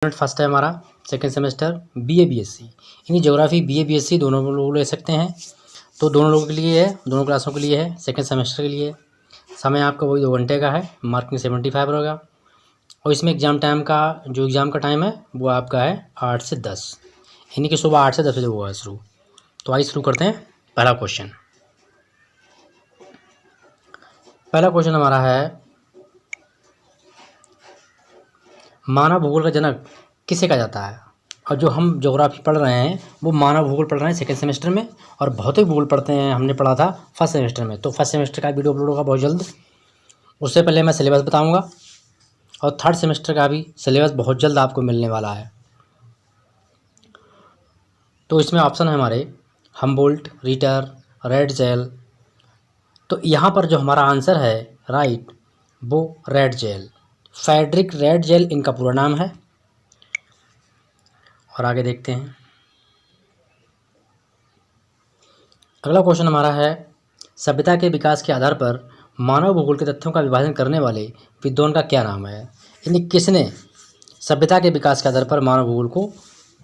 Unit first है हमारा second semester BA BSc, यानी ज्योग्राफी बीए बीएससी दोनों लोग ले सकते हैं। तो दोनों लोगों के लिए है, दोनों क्लासों के लिए है, सेकेंड सेमेस्टर के लिए। समय आपका वही 2 घंटे का है, मार्किंग 75 होगा। और इसमें एग्ज़ाम टाइम का जो एग्ज़ाम का टाइम है वो आपका है 8 से 10, यानी कि सुबह 8 से 10 बजे होगा शुरू। तो आइए शुरू करते हैं। पहला क्वेश्चन हमारा है, मानव भूगोल का जनक किसे कहा जाता है। और जो हम ज्योग्राफी पढ़ रहे हैं वो मानव भूगोल पढ़ रहे हैं सेकेंड सेमेस्टर में, और भौतिक भूगोल पढ़ते हैं हमने पढ़ा था फर्स्ट सेमेस्टर में। तो फर्स्ट सेमेस्टर का वीडियो अपलोड होगा बहुत जल्द। उससे पहले मैं सिलेबस बताऊंगा, और थर्ड सेमेस्टर का भी सिलेबस बहुत जल्द आपको मिलने वाला है। तो इसमें ऑप्शन है हमारे हम्बोल्ट, रिटर, रेड जेल। तो यहाँ पर जो हमारा आंसर है राइट, वो Ratzel, Friedrich Ratzel इनका पूरा नाम है। और आगे देखते हैं। अगला क्वेश्चन हमारा है, सभ्यता के विकास के आधार पर मानव भूगोल के तथ्यों का विभाजन करने वाले विद्वान का क्या नाम है। यानी किसने सभ्यता के विकास के आधार पर मानव भूगोल को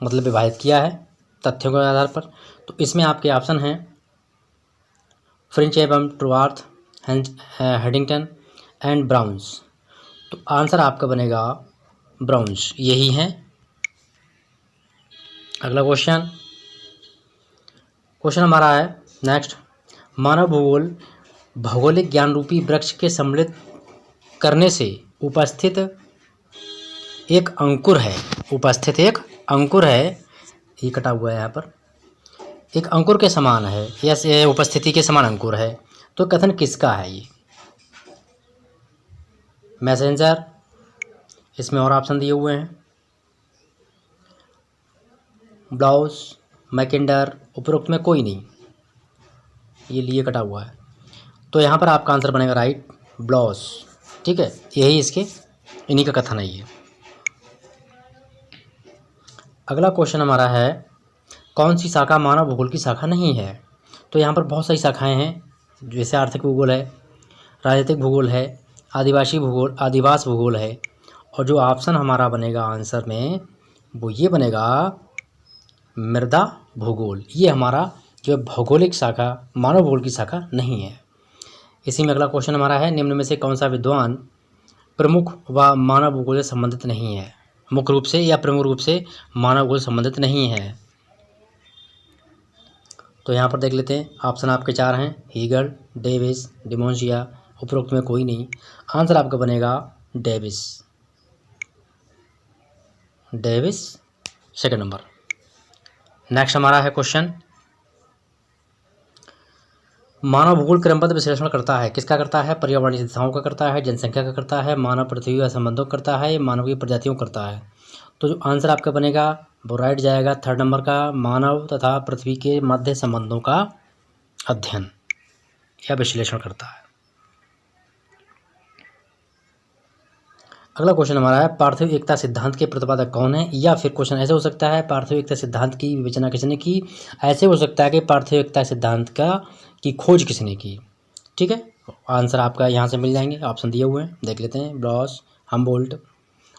मतलब विभाजित किया है तथ्यों के आधार पर। तो इसमें आपके ऑप्शन हैं फ्रिंच एवं ट्रुआर्थ, हेडिंगटन एंड ब्राउन्स। तो आंसर आपका बनेगा ब्राउन्स, यही है। अगला क्वेश्चन हमारा है नेक्स्ट, मानव भूगोल भौगोलिक ज्ञान रूपी वृक्ष के सम्मिलित करने से उपस्थित एक अंकुर है। ये कटा हुआ है यहाँ पर, एक अंकुर के समान है, यस, ये उपस्थिति के समान अंकुर है। तो कथन किसका है ये। मैसेंजर, इसमें और ऑप्शन दिए हुए हैं, ब्लाउस, मैकिंडर, उपरोक्त में कोई नहीं, ये लिए कटा हुआ है। तो यहाँ पर आपका आंसर बनेगा राइट, ब्लाउस। ठीक है, यही इन्हीं का कथन है ये। अगला क्वेश्चन हमारा है, कौन सी शाखा मानव भूगोल की शाखा नहीं है। तो यहाँ पर बहुत सारी शाखाएं हैं, जैसे आर्थिक भूगोल है, राजनीतिक भूगोल है, आदिवास भूगोल है। और जो ऑप्शन हमारा बनेगा आंसर में वो ये बनेगा मृदा भूगोल। ये हमारा जो भौगोलिक शाखा मानव भूगोल की शाखा नहीं है। इसी में अगला क्वेश्चन हमारा है, निम्न में से कौन सा विद्वान प्रमुख व मानव भूगोल से संबंधित नहीं है। मुख्य रूप से या प्रमुख रूप से मानव भूगोल से संबंधित नहीं है। तो यहाँ पर देख लेते हैं, ऑप्शन आपके 4 हैं, हीगल, डेविस, डिमोन्सिया, उपरोक्त में कोई नहीं। आंसर आपका बनेगा डेविस, सेकंड नंबर। नेक्स्ट हमारा है क्वेश्चन, मानव भूगोल क्रमबद्ध विश्लेषण करता है, किसका करता है। पर्यावरणीय संस्थाओं का करता है, जनसंख्या का करता है, मानव पृथ्वी का संबंधों करता है, मानव की प्रजातियों करता है। तो जो आंसर आपका बनेगा वो राइट जाएगा, थर्ड नंबर का, मानव तथा पृथ्वी के मध्य संबंधों का अध्ययन या विश्लेषण करता है। अगला क्वेश्चन हमारा है, पार्थिव एकता सिद्धांत के प्रतिपादक कौन है। या फिर क्वेश्चन ऐसे हो सकता है, पार्थिव एकता सिद्धांत की विवेचना किसने की। ऐसे हो सकता है कि पार्थिव एकता सिद्धांत की खोज किसने की। ठीक है, आंसर आपका यहाँ से मिल जाएंगे, ऑप्शन दिए हुए हैं, देख लेते हैं, ब्लॉस, हम्बोल्ट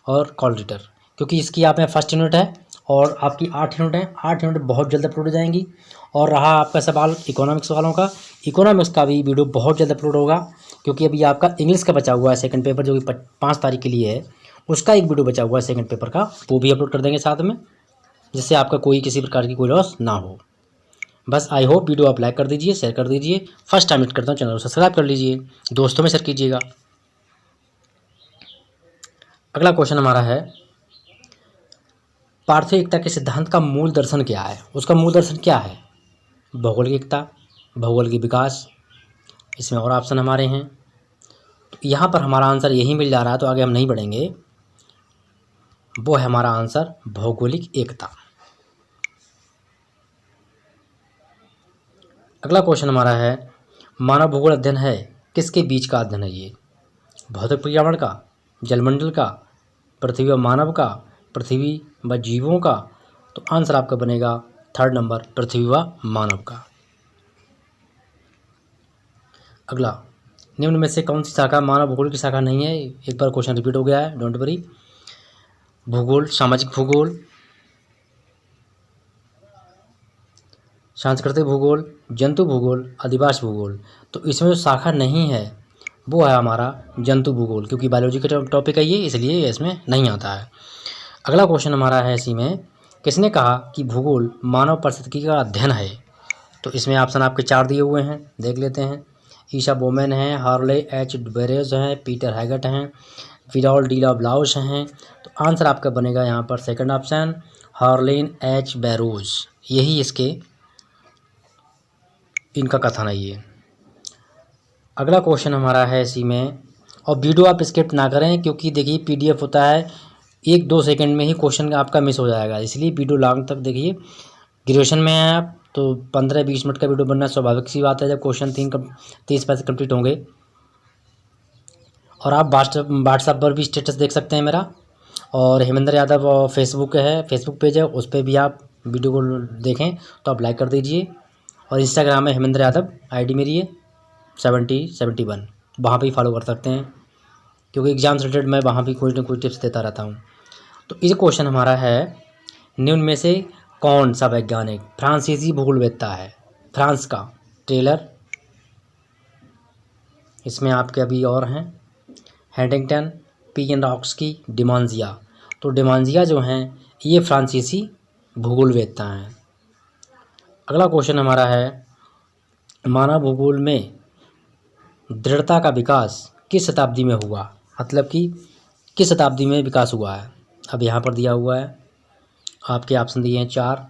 और कॉलरिटर। क्योंकि इसकी आप में फर्स्ट यूनिट है और आपकी 8 यूनिट है, 8 यूनिट बहुत जल्द अपलोड हो जाएंगी। और रहा आपका सवाल इकोनॉमिक्स वालों का, इकोनॉमिक्स का भी वीडियो बहुत जल्द अपलोड होगा, क्योंकि अभी आपका इंग्लिश का बचा हुआ है सेकंड पेपर, जो कि 5 तारीख के लिए है, उसका एक वीडियो बचा हुआ है सेकंड पेपर का, वो भी अपलोड कर देंगे साथ में, जिससे आपका कोई किसी प्रकार की कोई लॉस ना हो। बस आई होप वीडियो आप लाइक कर दीजिए, शेयर कर दीजिए। फर्स्ट टाइम हिट करता हूँ, चैनल को सब्सक्राइब कर लीजिए, दोस्तों में शेयर कीजिएगा। अगला क्वेश्चन हमारा है, पार्थिव एकता के सिद्धांत का मूल दर्शन क्या है। उसका मूल दर्शन क्या है। भौगोलिक एकता, भौगोलिक विकास, इसमें और ऑप्शन हमारे हैं। तो यहाँ पर हमारा आंसर यही मिल जा रहा है, तो आगे हम नहीं बढ़ेंगे। वो है हमारा आंसर भौगोलिक एकता। अगला क्वेश्चन हमारा है, मानव भूगोल अध्ययन है किसके बीच का अध्ययन है ये। भौतिक पर्यावरण का, जलमंडल का, पृथ्वी व मानव का, पृथ्वी व जीवों का। तो आंसर आपका बनेगा थर्ड नंबर, पृथ्वी व मानव का। अगला, निम्न में से कौन सी शाखा मानव भूगोल की शाखा नहीं है। एक बार क्वेश्चन रिपीट हो गया है, डोंट वरी। भूगोल, सामाजिक भूगोल, सांस्कृतिक भूगोल, जंतु भूगोल, अधिवास भूगोल। तो इसमें जो शाखा नहीं है वो है हमारा जंतु भूगोल, क्योंकि बायोलॉजी का टॉपिक है ये, इसलिए ये इसमें नहीं आता है। अगला क्वेश्चन हमारा है इसी में, किसने कहा कि भूगोल मानव पारिस्थितिकी का अध्ययन है? तो इसमें ऑप्शन आपके 4 दिए हुए हैं, देख लेते हैं। ईशा बोमेन हैं, हार्ले एच बेरेज हैं, पीटर हैगट हैं, विरॉल डी लाब्लाउस हैं। तो आंसर आपका बनेगा यहाँ पर सेकंड ऑप्शन, हार्लेन एच बैरोज। यही इसके इनका कथन है ये। अगला क्वेश्चन हमारा है इसी में, और वीडियो आप स्किप ना करें, क्योंकि देखिए पीडीएफ होता है 1-2 सेकंड में ही क्वेश्चन आपका मिस हो जाएगा, इसलिए वीडियो लॉन्ग तक देखिए। ग्रेजुएशन में हैं आप तो 15-20 मिनट का वीडियो बनना स्वाभाविक सी बात है जब क्वेश्चन 30 पैसे कंप्लीट होंगे। और आप व्हाट्सएप पर भी स्टेटस देख सकते हैं मेरा, और हेमेंद्र यादव फेसबुक है, फेसबुक पेज है, उस पर भी आप वीडियो को देखें तो आप लाइक कर दीजिए। और इंस्टाग्राम में हेमेंद्र यादव आईडी मेरी है 7071, वहाँ पे फॉलो कर सकते हैं, क्योंकि एग्जाम से रिलेटेड मैं वहाँ भी कोई ना कोई टिप्स देता रहता हूँ। तो ये क्वेश्चन हमारा है, निम्न में से कौन सा वैज्ञानिक फ्रांसीसी भूगोलवेत्ता है? फ्रांस का टेलर, इसमें आपके अभी और हैं हैंटिंगटन, पी.एन. रॉक्सकी, डिमांजिया। तो डिमांजिया जो हैं ये फ्रांसीसी भूगोलवेत्ता हैं। अगला क्वेश्चन हमारा है, मानव भूगोल में दृढ़ता का विकास किस शताब्दी में हुआ? मतलब कि किस शताब्दी में विकास हुआ है? अब यहाँ पर दिया हुआ है, आपके ऑप्शन दिए हैं 4,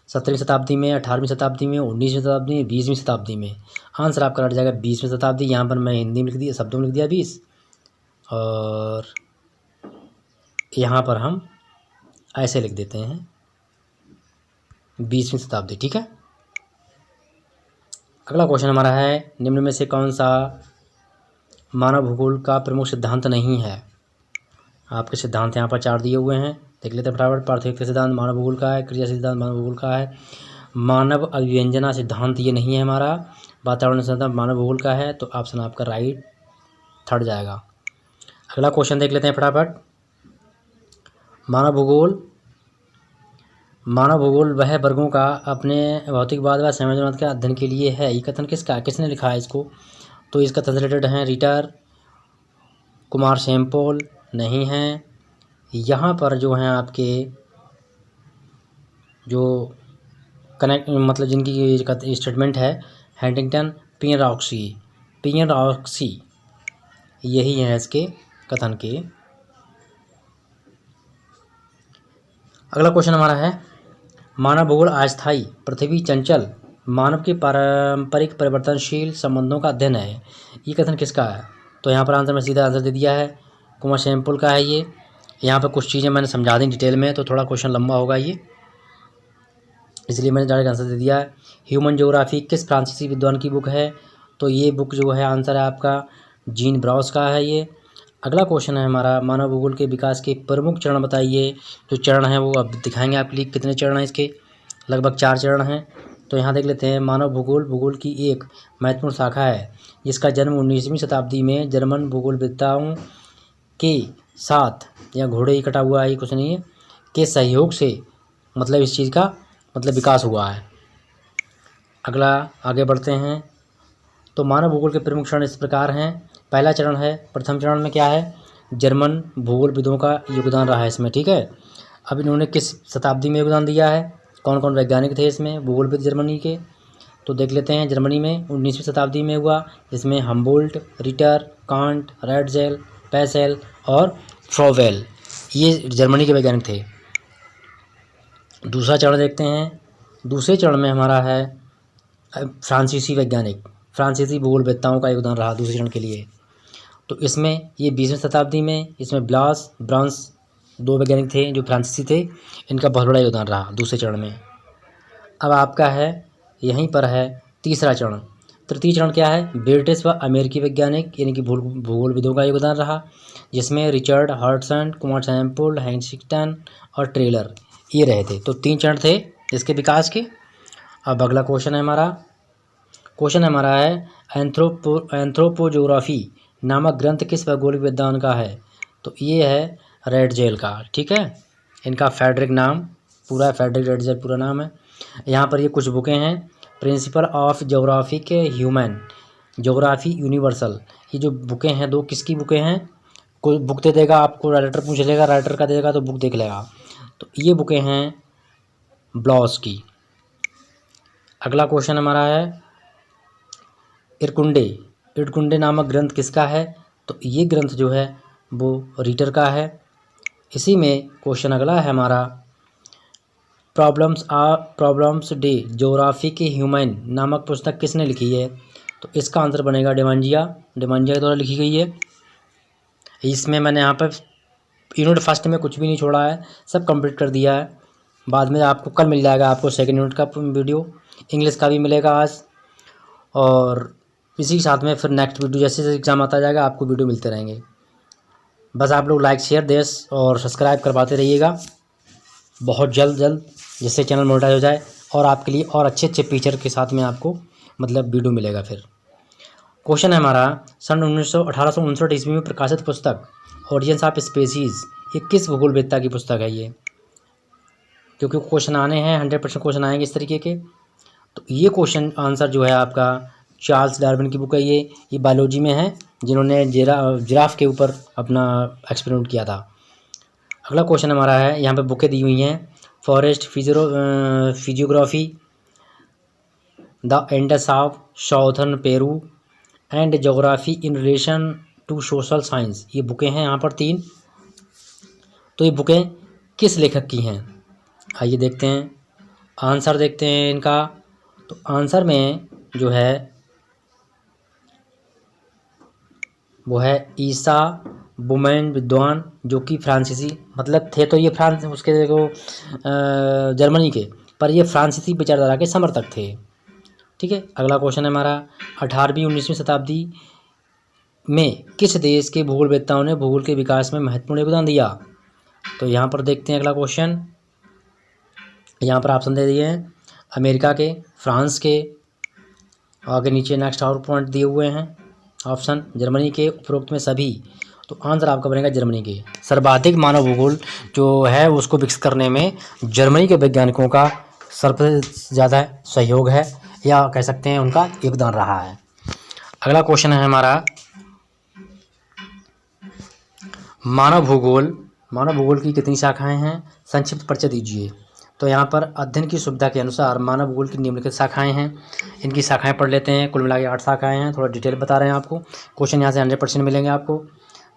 17वीं शताब्दी में, 18वीं शताब्दी में, 19वीं शताब्दी में, 20वीं शताब्दी में। आंसर आपका रट जाएगा 20वीं शताब्दी। यहाँ पर मैं हिंदी में लिख दिया, शब्दों में लिख दिया 20, और यहाँ पर हम ऐसे लिख देते हैं 20वीं शताब्दी, ठीक है। अगला क्वेश्चन हमारा है, निम्न में से कौन सा मानव भूगोल का प्रमुख सिद्धांत नहीं है? आपके सिद्धांत यहाँ पर 4 दिए हुए हैं, देख लेते हैं फटाफट। पार्थिव सिद्धांत मानव भूगोल का है, क्रिया सिद्धांत मानव भूगोल का है, मानव अभिव्यंजना सिद्धांत ये नहीं है हमारा, वातावरण सिद्धांत मानव भूगोल का है। तो ऑप्शन आपका राइट थर्ड जाएगा। अगला क्वेश्चन देख लेते हैं फटाफट। मानव भूगोल वह वर्गों का अपने भौतिकवाद व समाजवाद के अध्ययन के लिए है। ये कथन किसने लिखा है इसको? तो इसका ट्रांसलेटेड हैं रिटर, कुमार सैमपोल नहीं हैं। यहाँ पर जो हैं आपके जो कनेक्ट मतलब जिनकी स्टेटमेंट है हैंटिंगटन, पी.एन. रॉक्सी यही है इसके कथन के। अगला क्वेश्चन हमारा है, मानव भूगोल अस्थायी, पृथ्वी चंचल, मानव के पारंपरिक परिवर्तनशील संबंधों का अध्ययन है। ये कथन किसका है? तो यहाँ पर आंसर में सीधा आंसर दे दिया है, कुमार सैमपोल का है ये। यहाँ पर कुछ चीज़ें मैंने समझा दी डिटेल में, तो थोड़ा क्वेश्चन लंबा होगा ये, इसलिए मैंने डायरेक्ट आंसर दे दिया है। ह्यूमन ज्योग्राफी किस फ्रांसीसी विद्वान की बुक है? तो ये बुक जो है आंसर है आपका जीन ब्राउस का है ये। अगला क्वेश्चन है हमारा, मानव भूगोल के विकास के प्रमुख चरण बताइए। जो चरण हैं वो अब दिखाएंगे आपके लिए, कितने चरण हैं इसके, लगभग 4 चरण हैं। तो यहाँ देख लेते हैं, मानव भूगोल की एक महत्वपूर्ण शाखा है जिसका जन्म 19वीं शताब्दी में जर्मन भूगोलवेत्ताओं के साथ, या घोड़े ही कटा हुआ है ये कुछ नहीं है, के सहयोग से मतलब इस चीज़ का मतलब विकास हुआ है। अगला आगे बढ़ते हैं। तो मानव भूगोल के प्रमुख चरण इस प्रकार हैं। पहला चरण है, प्रथम चरण में क्या है, जर्मन भूगोलविदों का योगदान रहा है इसमें, ठीक है। अब इन्होंने किस शताब्दी में योगदान दिया है, कौन कौन वैज्ञानिक थे इसमें भूगोलविद जर्मनी के? तो देख लेते हैं, जर्मनी में 19वीं शताब्दी में हुआ, जिसमें हम्बोल्ट, रिटर, कांट, रैडजेल, पैसेल और फ्रोवेल ये जर्मनी के वैज्ञानिक थे। दूसरा चरण देखते हैं, दूसरे चरण में हमारा है फ्रांसीसी वैज्ञानिक, फ्रांसीसी भूगोलवेत्ताओं का योगदान रहा दूसरे चरण के लिए। तो इसमें ये 20वीं शताब्दी में इसमें ब्रांस 2 वैज्ञानिक थे जो फ्रांसीसी थे, इनका बहुत बड़ा योगदान रहा दूसरे चरण में। अब आपका है यहीं पर है तीसरा चरण। तृतीय चरण क्या है, ब्रिटिश व अमेरिकी वैज्ञानिक यानी कि भूगोलविदों का योगदान रहा, जिसमें रिचर्ड हडसन, कुमार सैमपोल, हैंटिंगटन और टेलर ये रहे थे। तो 3 चरण थे इसके विकास के। अब अगला क्वेश्चन हमारा है एंथ्रोपोजोग्राफी नामक ग्रंथ किस भौगोलिक विद्वान का है? तो ये है रेड जेल का, ठीक है। इनका फेडरिक नाम पूरा है, फेडरिक रेड जेल पूरा नाम है। यहाँ पर ये कुछ बुकें हैं। प्रिंसिपल ऑफ ज्योग्राफी के ह्यूमन ज्योग्राफी यूनिवर्सल, ये जो बुकें हैं 2 किसकी बुकें हैं? कोई बुक दे देगा आपको, राइटर पूछ लेगा, राइटर का दे देगा तो बुक देख लेगा। तो ये बुकें हैं ब्लॉस की। अगला क्वेश्चन हमारा है इरकुंडे। इरकुंडे नामक ग्रंथ किसका है? तो ये ग्रंथ जो है वो रीटर का है। इसी में क्वेश्चन अगला है हमारा प्रॉब्लम्स डे ज्योग्राफी के ह्यूमन नामक पुस्तक किसने लिखी है? तो इसका आंसर बनेगा डिमांजिया के द्वारा लिखी गई है। इसमें मैंने यहाँ पर यूनिट फर्स्ट में कुछ भी नहीं छोड़ा है, सब कंप्लीट कर दिया है। बाद में आपको कल मिल जाएगा आपको सेकंड यूनिट का वीडियो, इंग्लिश का भी मिलेगा आज, और इसी के साथ में फिर नेक्स्ट वीडियो जैसे जैसे एग्ज़ाम आता जाएगा आपको वीडियो मिलते रहेंगे। बस आप लोग लाइक शेयर देश और सब्सक्राइब करवाते रहिएगा बहुत जल्द जिससे चैनल मोनेटाइज हो जाए और आपके लिए और अच्छे अच्छे फीचर के साथ में आपको मतलब वीडियो मिलेगा। फिर क्वेश्चन है हमारा सन 1859 ईस्वी में प्रकाशित पुस्तक ऑरिजिन्स ऑफ स्पीसीज, ये किस भूगोलवेत्ता की पुस्तक है? ये क्योंकि क्वेश्चन आने हैं 100% क्वेश्चन आएंगे इस तरीके के। तो ये क्वेश्चन आंसर जो है आपका चार्ल्स डार्विन की बुक है। ये बायोलॉजी में है, जिन्होंने जिराफ के ऊपर अपना एक्सपेरिमेंट किया था। अगला क्वेश्चन हमारा है, यहाँ पे बुकें दी हुई हैं forest physiography, the Andes of southern Peru and geography in relation to social science, ये बुकें हैं यहाँ पर 3। तो ये बुकें किस लेखक की हैं? आइए देखते हैं, आंसर देखते हैं इनका। तो आंसर में जो है वो है ईसा बुमैन विद्वान, जो कि फ्रांसीसी मतलब थे। तो ये फ्रांस उसके देखो जर्मनी के, पर ये फ्रांसीसी विचारधारा के समर्थक थे, ठीक है। अगला क्वेश्चन है हमारा 18वीं-19वीं शताब्दी में किस देश के भूगोलवेत्ताओं ने भूगोल के विकास में महत्वपूर्ण योगदान दिया? तो यहाँ पर देखते हैं अगला क्वेश्चन। यहाँ पर ऑप्शन दे दिए हैं अमेरिका के, फ्रांस के, आगे नीचे नेक्स्ट और पॉइंट दिए हुए हैं ऑप्शन, जर्मनी के, उपरोक्त में सभी। तो आंसर आपका बनेगा जर्मनी के। सर्वाधिक मानव भूगोल जो है उसको विकसित करने में जर्मनी के वैज्ञानिकों का सबसे ज़्यादा सहयोग है, या कह सकते हैं उनका योगदान रहा है। अगला क्वेश्चन है हमारा मानव भूगोल की कितनी शाखाएं हैं? संक्षिप्त परिचय दीजिए। तो यहाँ पर अध्ययन की सुविधा के अनुसार मानव भूगोल की निम्नलिखित शाखाएं हैं। इनकी शाखाएं पढ़ लेते हैं। कुल मिला के 8 शाखाएं हैं, थोड़ा डिटेल बता रहे हैं आपको। क्वेश्चन यहाँ से 100% मिलेंगे आपको।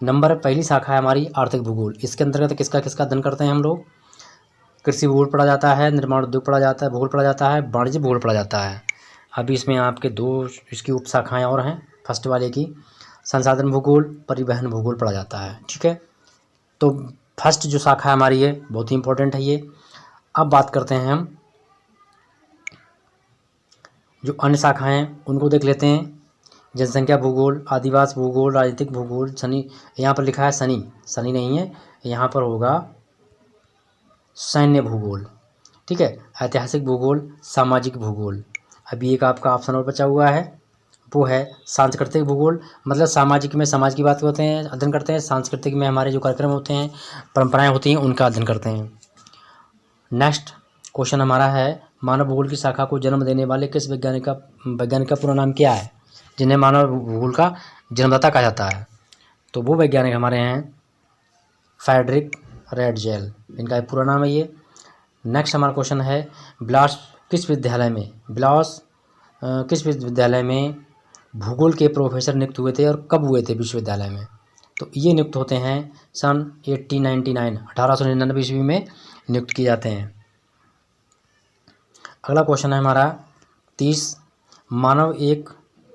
नंबर पहली शाखा है हमारी आर्थिक भूगोल। इसके अंतर्गत किसका अध्ययन करते हैं हम लोग? कृषि भूगोल पढ़ा जाता है, निर्माण उद्योग पढ़ा जाता है, भूगोल पढ़ा जाता है, वाणिज्य भूगोल पढ़ा जाता है। अभी इसमें आपके 2 इसकी उप शाखाएँ और हैं। फर्स्ट वाले की संसाधन भूगोल, परिवहन भूगोल पढ़ा जाता है, ठीक है। तो फर्स्ट जो शाखा हमारी है बहुत ही इंपॉर्टेंट है ये। अब बात करते हैं हम जो अन्य शाखाएं हैं उनको देख लेते हैं। जनसंख्या भूगोल, आदिवासी भूगोल, राजनीतिक भूगोल, शनि, यहाँ पर लिखा है शनि नहीं है, यहाँ पर होगा सैन्य भूगोल, ठीक है। ऐतिहासिक भूगोल, सामाजिक भूगोल। अभी एक आपका ऑप्शन और बचा हुआ है, वो है सांस्कृतिक भूगोल। मतलब सामाजिक में समाज की बात करते हैं, अध्ययन करते हैं। सांस्कृतिक में हमारे जो कार्यक्रम होते हैं, परंपराएं होती हैं, उनका अध्ययन करते हैं। नेक्स्ट क्वेश्चन हमारा है मानव भूगोल की शाखा को जन्म देने वाले किस वैज्ञानिक का पूरा नाम क्या है, जिन्हें मानव भूगोल का जन्मदाता कहा जाता है? तो वो वैज्ञानिक हमारे हैं फ्रेडरिक रेड जेल, इनका पूरा नाम है ये। नेक्स्ट हमारा क्वेश्चन है ब्लास किस विश्वविद्यालय में भूगोल के प्रोफेसर नियुक्त हुए थे और कब हुए थे विश्वविद्यालय में? तो ये नियुक्त होते हैं सन 1899 ईस्वी में नियुक्त किए जाते हैं। अगला क्वेश्चन है हमारा 30 मानव एक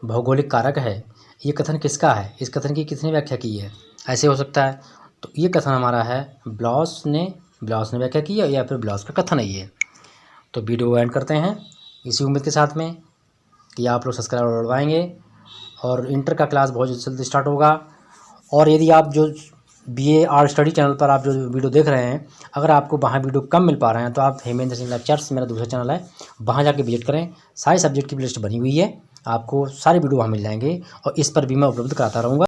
भौगोलिक कारक है, ये कथन किसका है? इस कथन की किसने व्याख्या की है? ऐसे हो सकता है। तो ये कथन हमारा है ब्लॉस ने व्याख्या की है, या फिर ब्लॉस का कथन है ये। तो वीडियो एंड करते हैं इसी उम्मीद के साथ में कि आप लोग सब्सक्राइब दबाएंगे और इंटर का क्लास बहुत जल्द स्टार्ट होगा। और यदि आप जो BA आर्ट स्टडी चैनल पर आप जो वीडियो देख रहे हैं, अगर आपको वहाँ वीडियो कम मिल पा रहे हैं तो आप हेमेंद्र सिंह लेक्चर्स मेरा दूसरा चैनल है, वहाँ जाके विजिट करें। सारे सब्जेक्ट की लिस्ट बनी हुई है, आपको सारे वीडियो वहाँ मिल जाएंगे और इस पर भी मैं उपलब्ध कराता रहूँगा।